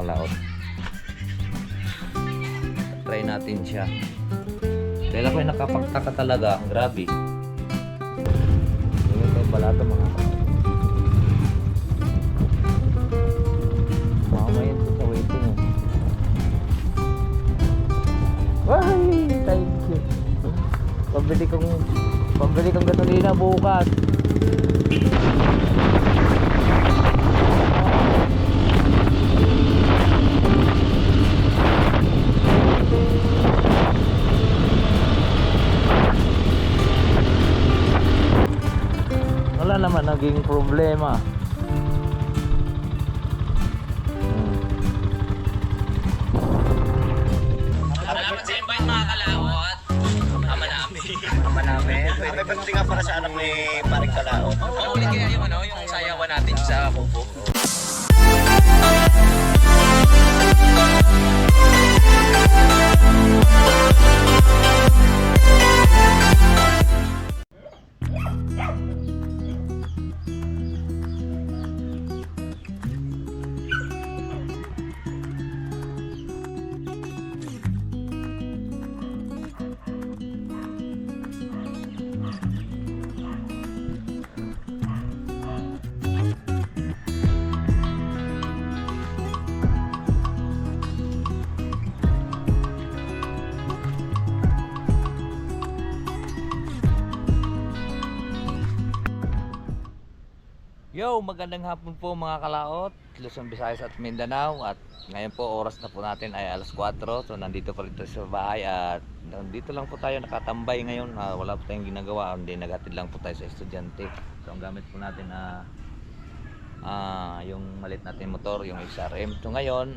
kalaot. Try natin siya. Dahil ako ay nakapagtaka talaga. Grabe. Ito yung balata mga kalaot. Mamamayan ko sa waiting eh. Ay, thank you. Pambili kong gasolina bukas. Wala naman naging problema. Salamat sa invite mga kalawot. Ama namin. May birthday nga para sa anak ni Paring Kalao. Oo, ulit kaya yung yung sayawan natin sa Kubo. Yo, magandang hapon po mga kalaot, Luzon, Visayas at Mindanao. At ngayon po oras na po natin ay alas 4. So nandito pa rin tayo sa bahay at nandito lang po tayo nakatambay ngayon. Wala po tayong ginagawa, hindi naghatid lang po tayo sa estudyante. So ang gamit po natin yung malit natin motor, yung XRM. So ngayon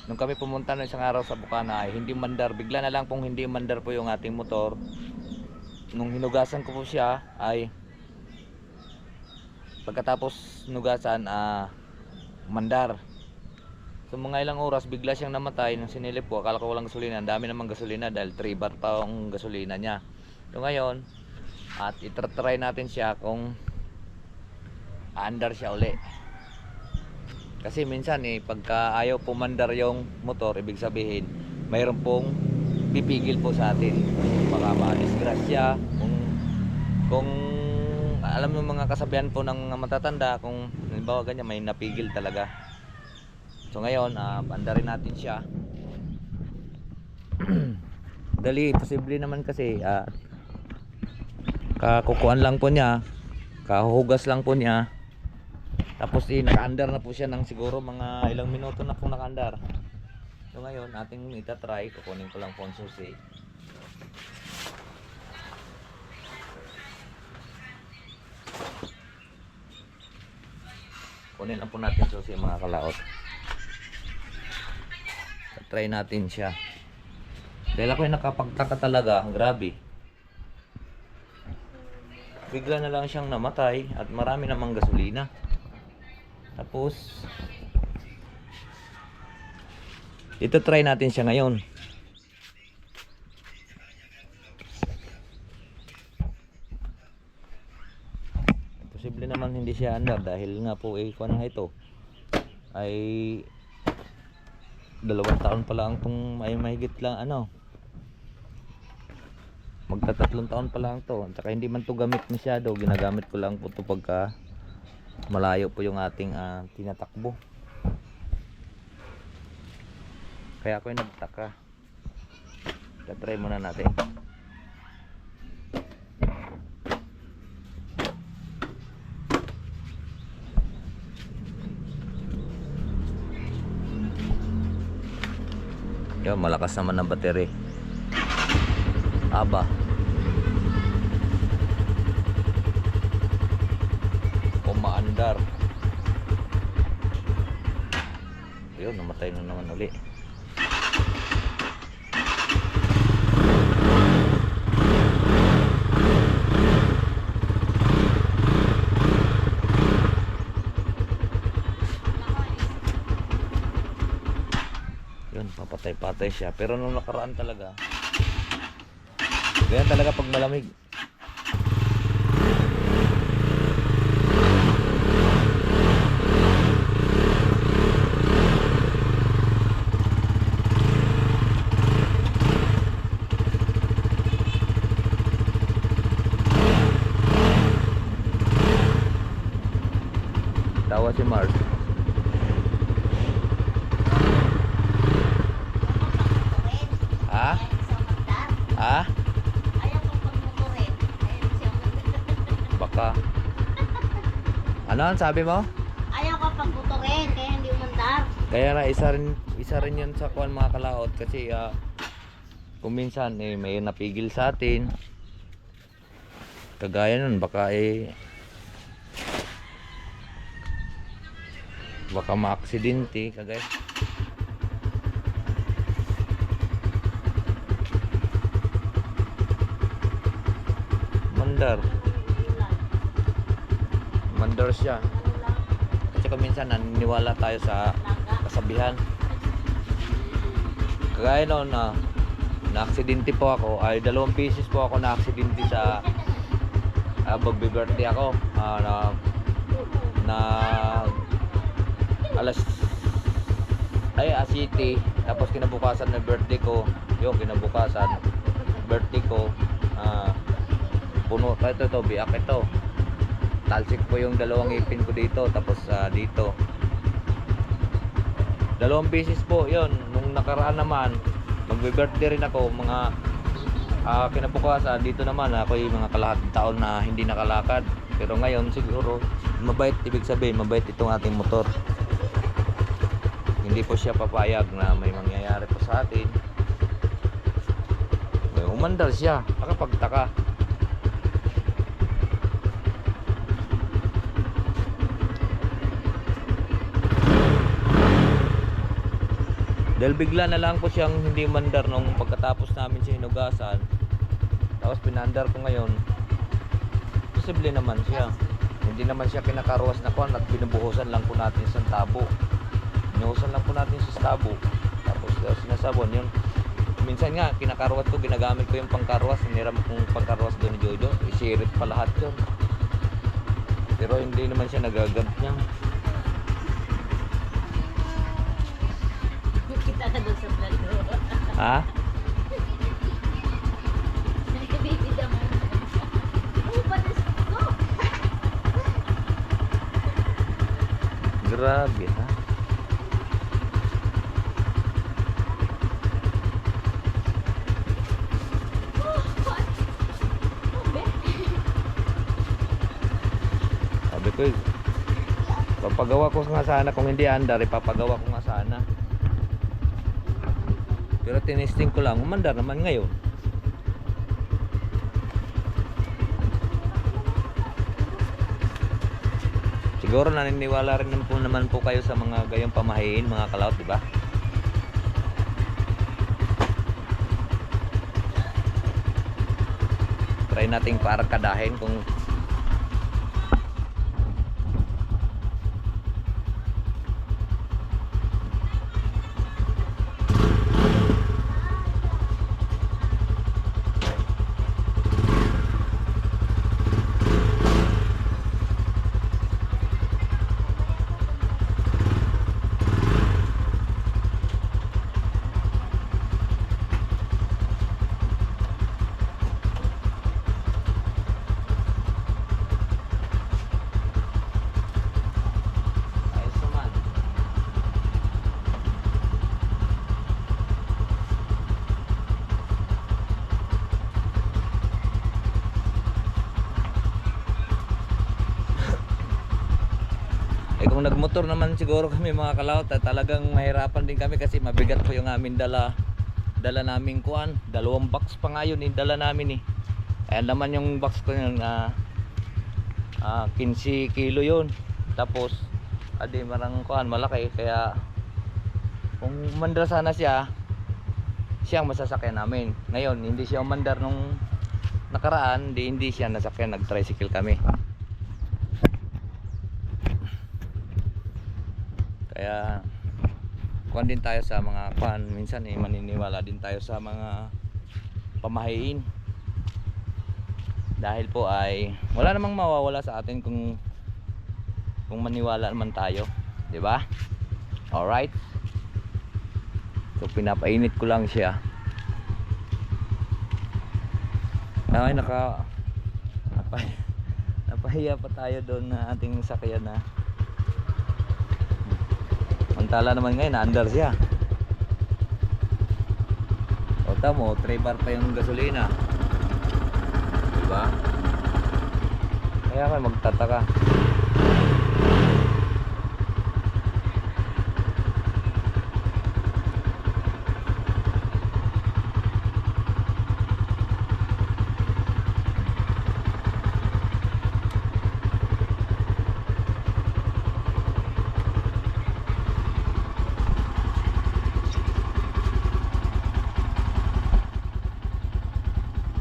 nung kami pumunta ng isang araw sa Bukana ay hindi mandar, bigla na lang pong hindi mandar po yung ating motor. Nung hinugasan ko po siya ay pagkatapos nugasan mandar. So mga ilang oras bigla siyang namatay. Nung sinilip ko akala ko walang gasolina. Ang dami namang gasolina dahil 3 bar pa ang gasolina niya. So ngayon at itry natin siya kung aandar siya uli. Kasi minsan pagka ayaw pumandar yung motor, ibig sabihin mayroon pong pipigil po sa atin. Baka ma-disgrasya kung alam mo mga kasabihan po ng matatanda, kung halimbawa ganyan may napigil talaga. So ngayon andarin natin siya. Dali, posible naman kasi kakukuan lang po niya, kahuhugas lang po niya, tapos nakaandar na po siya ng siguro mga ilang minuto na po nakaandar. So ngayon ating itatry, kukunin ko lang po ang susi. Kunin lang po natin susi mga kalaot. Try natin siya. Dahil ako ay nakapagtaka talaga. Grabe. Bigla na lang siyang namatay at marami namang gasolina. Tapos ito try natin siya ngayon. Posible naman hindi siya andar dahil nga po kuwan nga ito ay 2 taon pa lang itong ay mahigit lang magta-3 taon pa lang to. At saka hindi man to gamit masyado, ginagamit ko lang po to pagka malayo po yung ating tinatakbo. Kaya ako yung nagtaka. Try muna natin. Yan, malakas naman ang battery. Aba. Umaandar. Ayun, namatay na naman uli. Papatay-patay siya, pero nung nakaraan talaga ganyan talaga pag malamig. Tawa si Mars. Ha? Ha? Ayaw kong pagmotorin. Ayaw siya Baka. Ano ang sabi mo? Ayaw ko pagmotorin, kaya hindi umandar. Kaya na isa rin 'yan sa kuan mga kalaot kasi kung minsan may napigil sa atin. Kagaya nun baka baka maaksidente kagaya. Mandar siya. Kasi kung minsan naniniwala tayo sa kasabihan. Kagaya noon na-aksidente po ako, ay 2 pieces po ako na-aksidente sa magbe-birthday ako. Na alas city, tapos kinabukasan na birthday ko, kinabukasan birthday ko, puno ito biak ito. Talsik po yung 2 ngipin ko dito, tapos dito 2 pieces po yun. Nung nakaraan naman magbe-birthday rin ako, mga kinabukasan dito naman ako yung mga kalahating taon na hindi nakalakad. Pero ngayon siguro mabait, ibig sabihin mabait itong ating motor. Hindi po siya papayag na may mangyayari po sa atin. Umandar siya, nakapagtaka. Dahil bigla na lang po siyang hindi umandar nung pagkatapos namin siya hinugasan. Tapos pinandar ko ngayon. Posible naman siya. Hindi naman siya kinakarwas na kuwan at binubuhusan lang po natin sa tabo. Binuhusan lang po natin sa tabo. Tapos sinasabon yun. Minsan nga kinakarwas ko, ginagamit ko yung pangkarwas. Hiniram kong pangkarwas doon ni Jojo. Isirit pa lahat yun. Pero hindi naman siya nagagad niya. Kita na doon sa vlog ko. Ha? Nagkabibida mo. Oh, patis ko. Grabe ha. Sabi ko papagawa ko nga sana, kung hindi andar ipapagawa ko nga sana. Pero tinesting ko lang, umandar naman ngayon. Siguro naniniwala rin naman po kayo sa mga gayong pamahiin mga kalaot, di ba? Try nating paarkadahin kung kung nagmotor naman siguro kami mga kalaot, talagang mahirapan din kami kasi mabigat po yung amin dala naming kuan. 2 box pa nga yun dala namin ayan naman yung box ko yun 15 kilo yun. Tapos marang kuan malaki, kaya kung umandar sana siya ang masasakyan namin. Ngayon hindi siya umandar nung nakaraan, hindi siya nasakyan, nag tricycle kami. Kaya kuan din tayo sa mga kuan, minsan maniniwala din tayo sa mga pamahiin. Dahil po ay wala namang mawawala sa atin kung maniwala naman tayo, 'di ba? Alright. So pinapainit ko lang siya. Ay napahiya pa tayo doon na ating sakyan na Samantala naman ngayon, na-under siya. O tamo, 3 bar pa yung gasolina. Diba? Kaya kayo magtataka.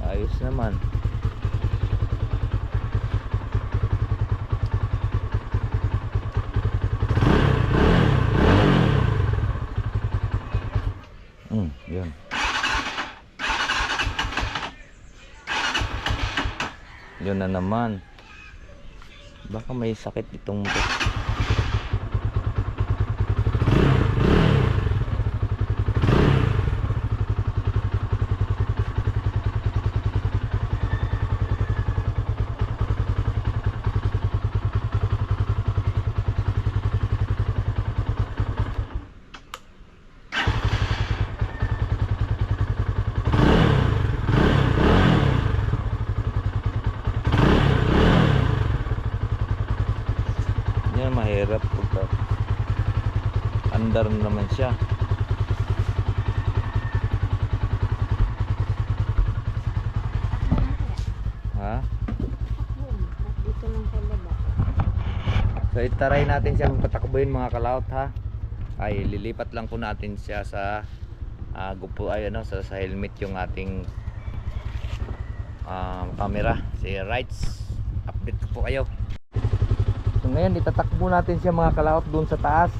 Ayos naman. Yun. Yun na naman. Baka may sakit itong yan, mahirap pagka andar na naman siya. Ha? Dito lang sa laba. So itaray natin siyang patakbuhin mga kalaot ha. Ay lilipat lang po natin siya sa GoPro ay ano sa helmet yung ating camera. Si Rights, update ko po kayo. So ngayon itatakbo natin siya mga kalaot doon sa taas.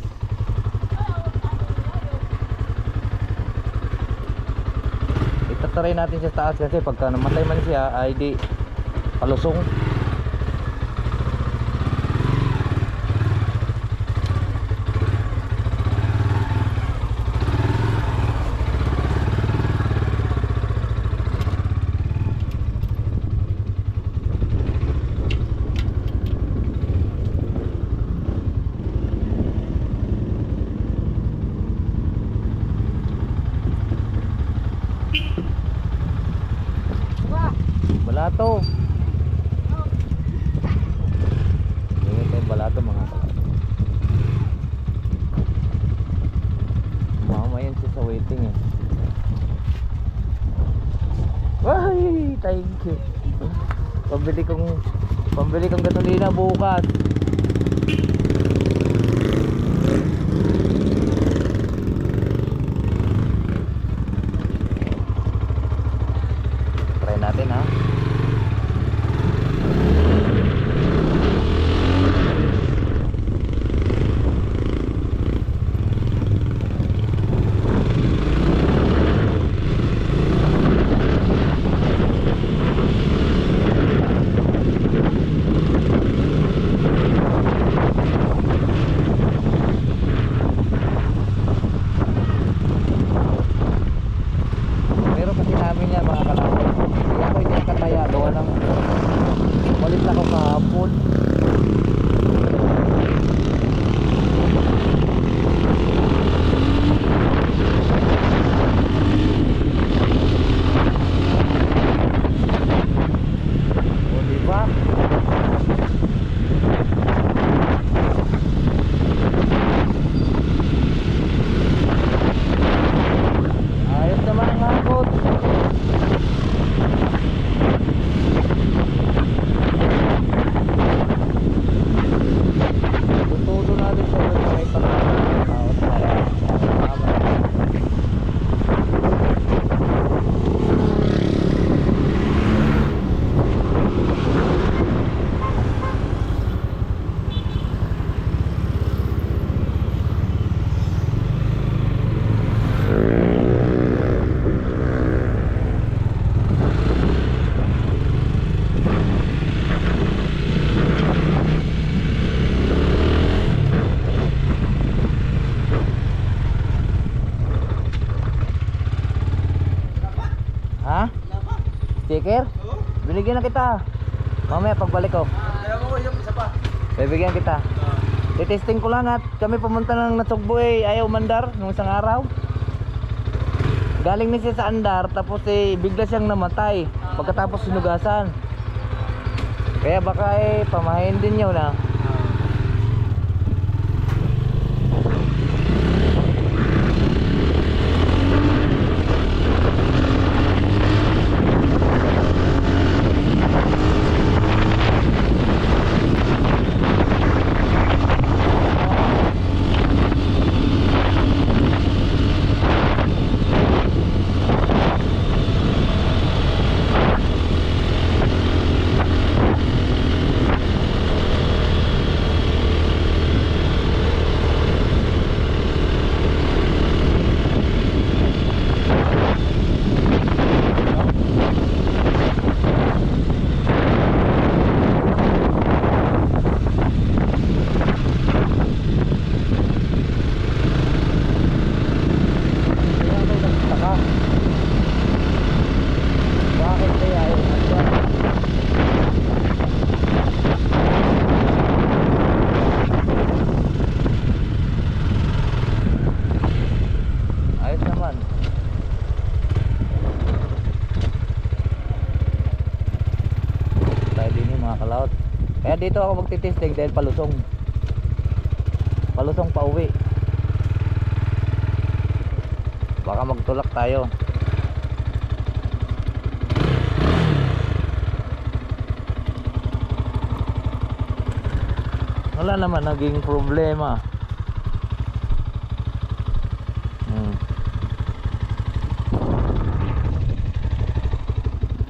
Itataray natin siya sa taas kasi pagka namatay man siya ay di palusong. Balato. Ito yung balato mga kalato. Mamamayan siya sa waiting eh. Ay, thank you. Pambili kong gasolina bukas. Try natin ha. Pero kasi namin yan mga kalawin. Kaya ako hindi nakataya doon ng malit na ako kahapon. O diba? Ayos naman ang hakot. Tutulo natin sa doon sa may pagkakataon para tama. Ha? Sticker? Binigyan na kita. Mamaya pagbalik ko. Kaya mo yung isa pa. Bibigyan kita. Titesting ko lang at kami pumunta ng Nasugbo ayaw mandar nung isang araw. Galing na siya sa andar tapos bigla siyang namatay pagkatapos sinugasan. Kaya baka pamahain din niyo na. Kaya dito ako magtitesting dahil palusong pa uwi. Baka magtulak tayo. Wala naman naging problema.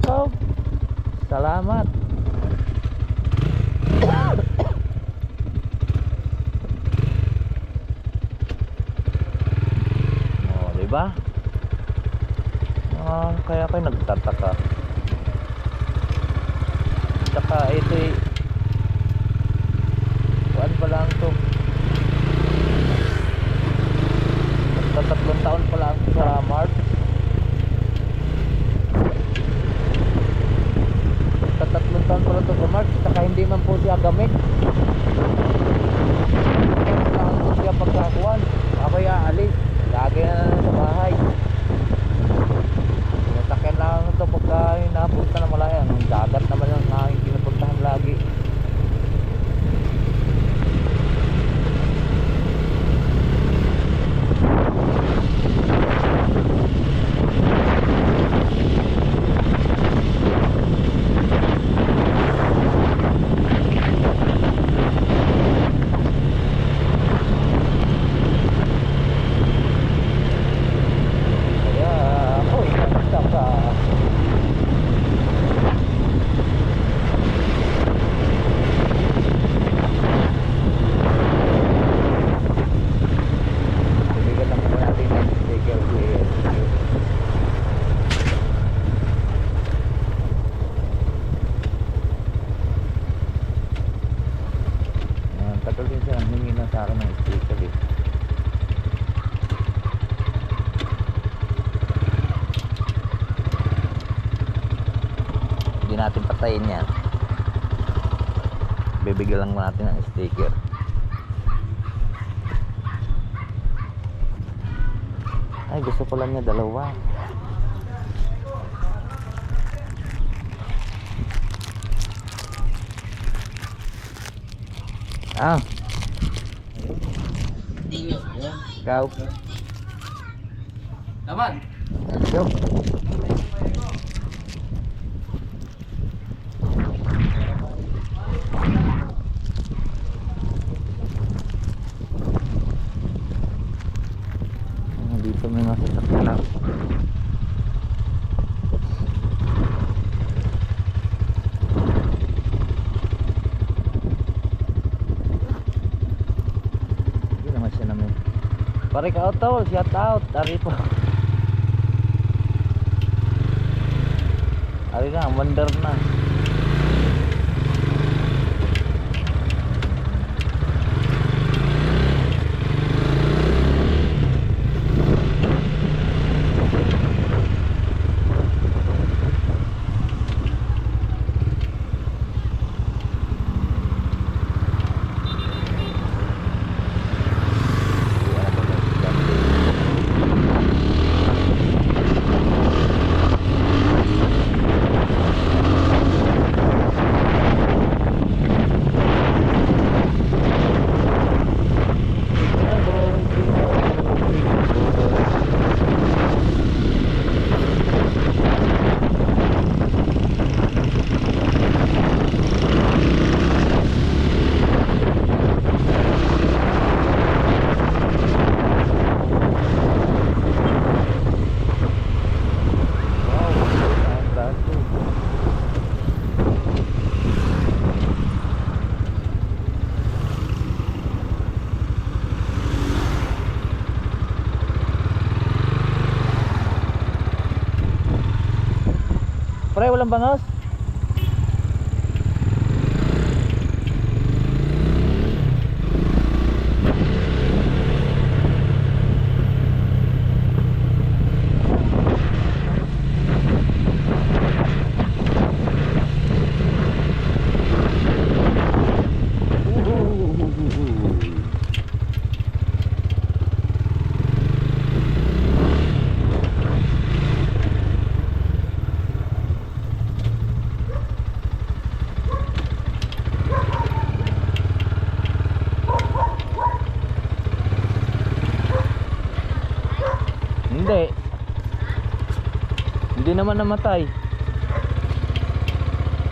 So, salamat. Diba? Kaya kayo nagtataka. Tsaka ito kuan pa lang to. Basta 3 taon pa lang sa March. Basta 3 taon pa lang to sa March. Tsaka hindi man po siya gamit. Kailangan po siya pagkakuan. Ako alis. Lagi na lang sa bahay. Nasakyan lang ito pagka napunta na malaya. Ang dagat naman yung aking pinupuntahan lagi. Natin patayin yan, bibigyan lang natin ng sticker. Ay, gusto pala niya dalawa. Ikaw Naman. Yo. Dito may masasakyan na. Hindi naman siya namin. Pare ka tol, shout out. Ari po. Ari na, wonder na. walang bangos? Hindi. Hindi naman namatay.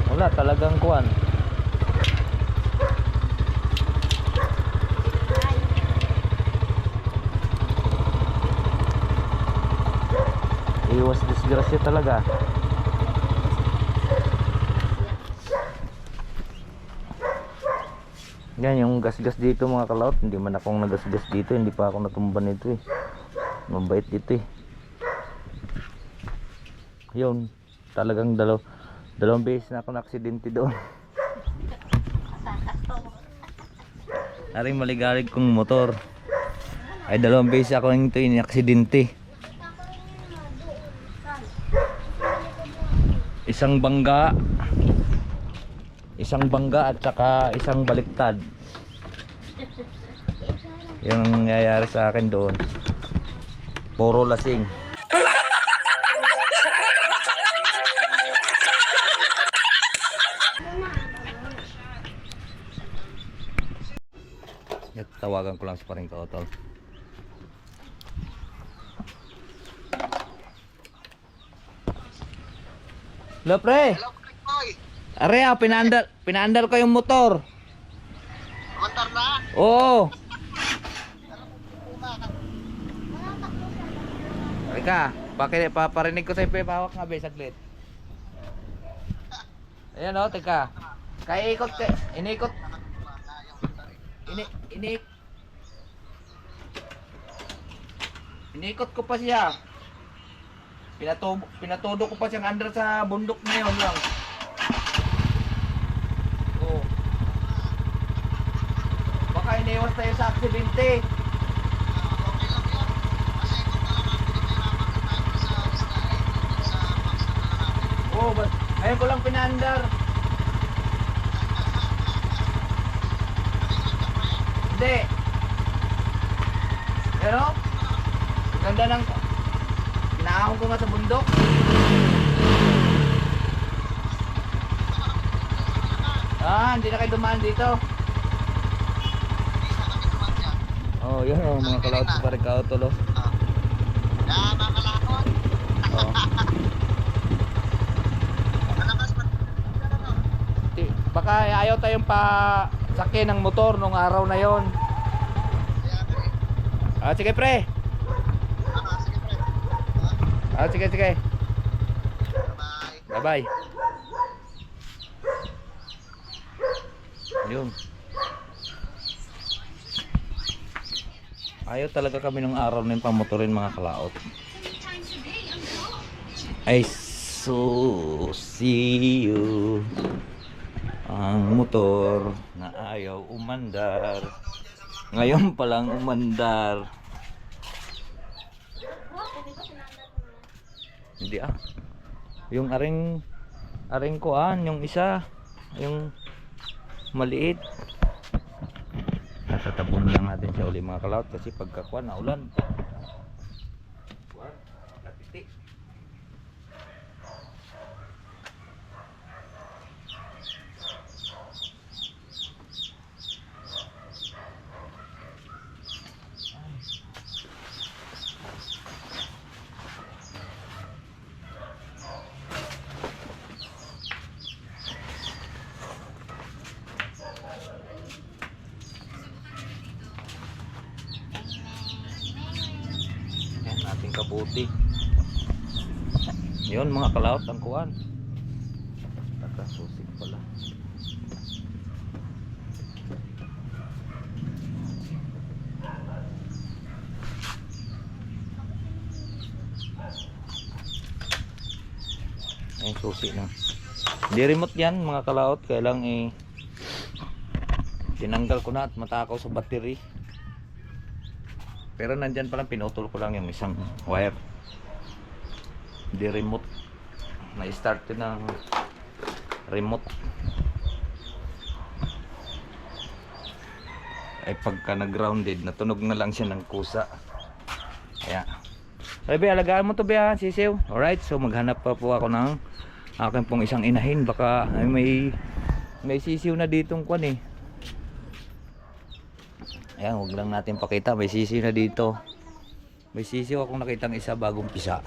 Wala talagang kuwan. Iwas disgrasya talaga. Yan yung gasgas dito mga kalaot. Hindi man akong nagasgas dito. Hindi pa ako natumba nito eh. Mabait dito eh. Yun. Talagang dalawang beses na ako na-aksidente doon. Aring maligalig kong motor. Ay dalawang beses ako nito in-aksidente. Isang bangga at saka isang baliktad. Yung nangyayari sa akin doon, puro lasing. Tawagan ko lang sa paring kaotol. Hello pre. Hello, boy. Are, pinaandar ko yung motor. Mantar na. Oo. Teka, paparinig ko sa'yo, pahawak nga be, saglit. Ayan o, teka. Kaya inikot. Inikot ko pa siya. Pinatudo ko pa siyang under sa bundok na yun lang. Oo. Baka iniwas tayo sa aksidente. Oo, ayun ko lang pinaandar. Hindi. Pero, ganda ng pinaahon ko nga sa bundok. Hindi na kayo dumaan dito. Oh, yun oh, mga kalaot sa paring kaotol oh. Mga kalakot. Oh. Malakas pa. Baka ayaw tayong pasakyan ng motor nung araw na yon. Sige pre. Sige, pre. Sige. Bye. Bye. Yun. Ayaw talaga kami nung araw na yung pamotorin mga kalaot. Ay susiyo ang motor na ayaw umandar. Ngayon palang umandar. Hindi yung aring kuan, yung isa, yung maliit. Nasa tabon lang natin siya uli mga kalaot kasi pagkakuan na ulan. Kuan, katiti. Ating kabuti. Yun mga kalaot ang kuwan. Nakasusik pala. susi na. Di remote yan mga kalaot, kaya lang tinanggal ko na at matakaw sa battery. Pero nandyan palang pinutol ko lang yung isang wire. Di remote. Na-start yun ng remote. Ay pagka nag-grounded, natunog na lang siya ng kusa. Kaya ay be, alagaan mo to be ha, sisiw. Alright, so maghanap pa po ako ng akin pong isang inahin. Baka ay, may sisiw na ditong kwan eh. Ayan, huwag lang natin pakita. May sisiw na dito. May sisiw akong nakitang isa bagong pisa.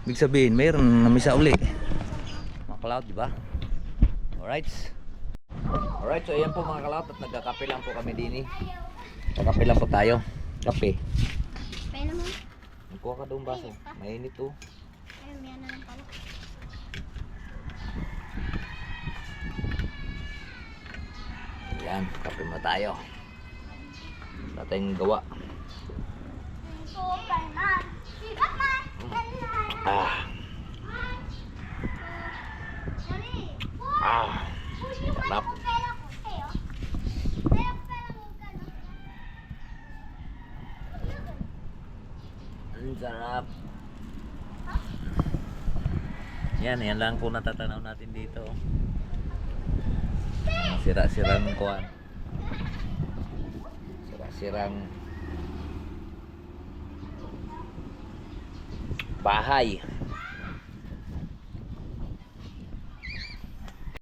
Ibig sabihin, mayroon namisa uli. Mga kalaot, di ba? Alright. Alright, so ayan po mga kalaot at nagkakape lang po kami din eh. Nagkape lang po tayo. Kape. Pwede naman. Magkuha ka doon baso. Mainit oh. Ayun, yan na lang pala. Ayan, kape mo tayo. Wala tayong gawa. Ah. Ah. Sarap. Ang sarap. Yan lang po natatanaw natin dito. Sira-sirang kuwan. Sira-sirang bahay.